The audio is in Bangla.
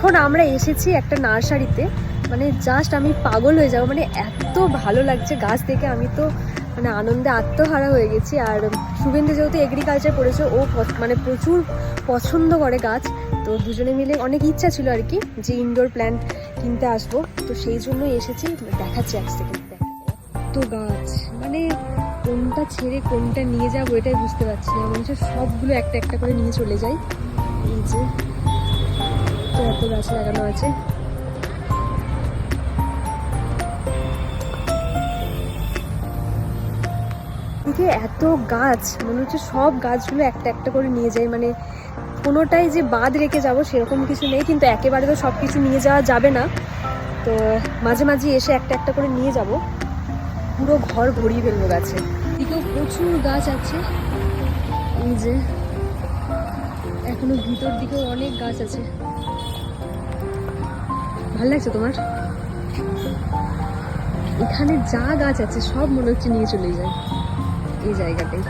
এখন আমরা এসেছি একটা নার্সারিতে, মানে জাস্ট আমি পাগল হয়ে যাবো, মানে এত ভালো লাগছে গাছ দেখে, আমি তো মানে আনন্দে আত্মহারা হয়ে গেছি। আর শুভেন্দু যেহেতু এগ্রিকালচার পড়েছে, ও মানে প্রচুর পছন্দ করে গাছ, তো দুজনে মিলে অনেক ইচ্ছা ছিল আর কি যে ইনডোর প্ল্যান্ট কিনতে আসবো, তো সেই জন্যই এসেছি। দেখাচ্ছি এক সেকেন্ড। তো গাছ মানে কোনটা ছেড়ে কোনটা নিয়ে যাবো এটাই বুঝতে পারছি না, মনে হচ্ছে সবগুলো একটা একটা করে নিয়ে চলে যাই। এই যে তো এত গাছ লাগানো আছে, এদিকে এত গাছ, মনে হচ্ছে সব গাছগুলো একটা একটা করে নিয়ে যাই, মানে কোনোটাই যে বাদ রেখে যাব সেরকম কিছু নেই, কিন্তু একেবারে তো সব কিছু নিয়ে যাওয়া যাবে না, তো মাঝে মাঝে এসে একটা একটা করে নিয়ে যাব, পুরো ঘর ভরিয়ে ফেলবো গাছে। এদিকেও প্রচুর গাছ আছে, এই যে এখনো ভিতর দিকেও অনেক গাছ আছে। ভাল লাগছে তোমার? এখানে যা গাছ আছে সব মনে হচ্ছে নিয়ে চলে যায় এই জায়গাটায়।